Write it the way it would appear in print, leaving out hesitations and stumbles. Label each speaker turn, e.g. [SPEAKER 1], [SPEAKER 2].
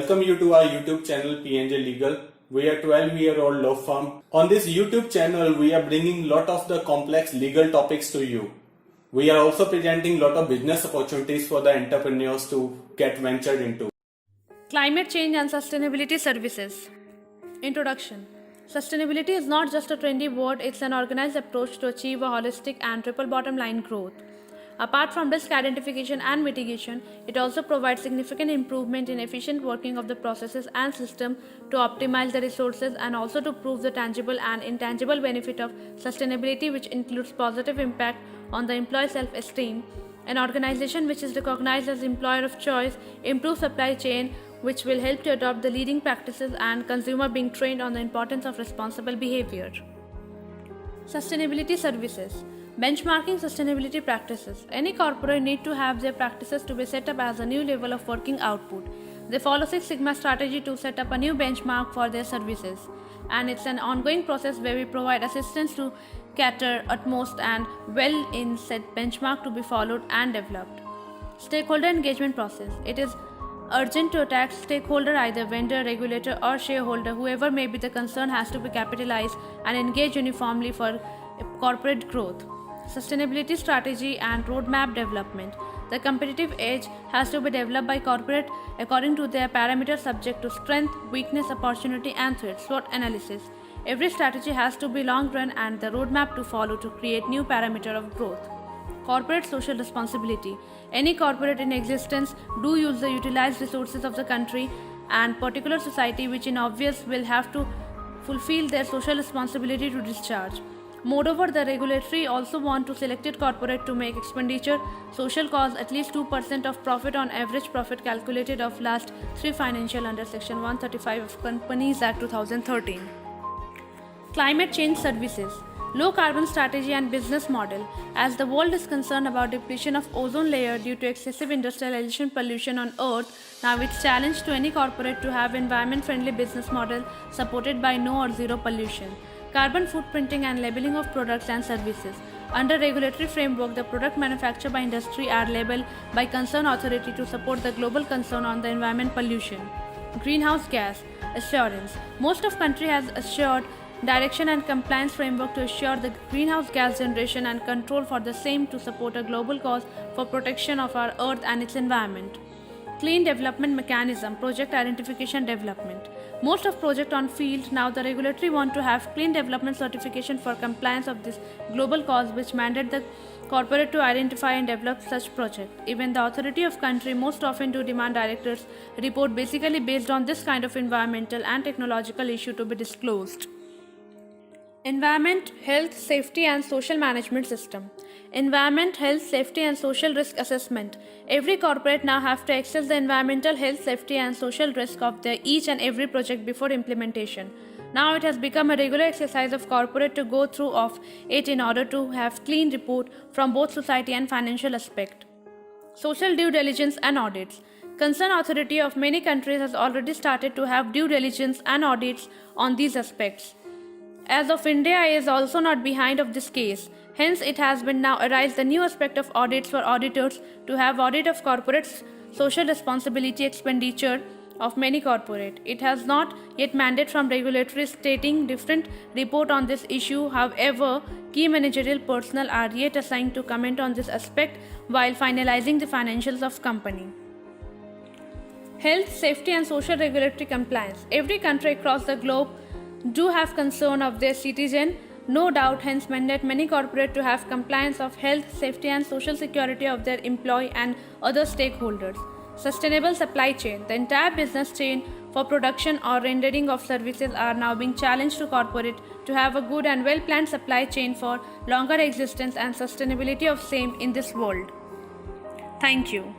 [SPEAKER 1] welcome you to our YouTube channel PNJ Legal. We are 12-year-old law firm. On this YouTube channel, we are bringing lot of the complex legal topics to you. We are also presenting lot of business opportunities for the entrepreneurs to get ventured into.
[SPEAKER 2] Climate change and sustainability services. Introduction. Sustainability is not just a trendy word, it's an organized approach to achieve a holistic and triple bottom line growth. Apart from risk identification and mitigation, it also provides significant improvement in efficient working of the processes and system to optimize the resources and also to prove the tangible and intangible benefit of sustainability, which includes positive impact on the employee self-esteem. An organization which is recognized as employer of choice, improve supply chain, which will help to adopt the leading practices, and consumer being trained on the importance of responsible behavior. Sustainability services. Benchmarking sustainability practices. Any corporate need to have their practices to be set up as a new level of working output. They follow Six Sigma strategy to set up a new benchmark for their services. And it's an ongoing process where we provide assistance to cater utmost and well in set benchmark to be followed and developed. Stakeholder engagement process. It is urgent to attack stakeholder, either vendor, regulator or shareholder, whoever may be the concern has to be capitalized and engaged uniformly for corporate growth. Sustainability strategy and roadmap development. The competitive edge has to be developed by corporate according to their parameters subject to strength, weakness, opportunity and threat SWOT analysis. Every strategy has to be long run and the roadmap to follow to create new parameter of growth. Corporate social responsibility. Any corporate in existence do use the utilized resources of the country and particular society, which in obvious will have to fulfill their social responsibility to discharge. Moreover, the regulatory also want to selected corporate to make expenditure social cause at least 2% of profit on average profit calculated of last 3 financial under section 135 of Companies Act 2013. Climate change services. Low carbon strategy and business model. As the world is concerned about depletion of ozone layer due to excessive industrialization pollution on earth, now it's challenge to any corporate to have environment friendly business model supported by no or zero pollution. Carbon footprinting and labeling of products and services. Under regulatory framework, the product manufactured by industry are labeled by concerned authority to support the global concern on the environment pollution. Greenhouse gas assurance. Most of country has assured direction and compliance framework to assure the greenhouse gas generation and control for the same to support a global cause for protection of our earth and its environment. Clean development mechanism, project identification development. Most of project on field now the regulatory want to have clean development certification for compliance of this global cause, which mandate the corporate to identify and develop such project. Even the authority of country most often do demand directors report basically based on this kind of environmental and technological issue to be disclosed. Environment, health, safety and social management system. Environment, health, safety and social risk assessment. Every corporate now have to assess the environmental, health, safety and social risk of their each and every project before implementation. Now it has become a regular exercise of corporate to go through of it in order to have clean report from both society and financial aspect. Social due diligence and audits. Concerned authority of many countries has already started to have due diligence and audits on these aspects. As of India is also not behind of this case. Hence, it has been now arise the new aspect of audits for auditors to have audit of corporates' social responsibility expenditure of many corporate. It has not yet mandate from regulatory stating different report on this issue. However, key managerial personnel are yet assigned to comment on this aspect while finalizing the financials of company. Health, safety and social regulatory compliance. Every country across the globe do have concern of their citizen, no doubt, hence mandate many corporate to have compliance of health, safety and social security of their employee and other stakeholders. Sustainable supply chain. The entire business chain for production or rendering of services are now being challenged to corporate to have a good and well planned supply chain for longer existence and sustainability of same in this world. Thank you.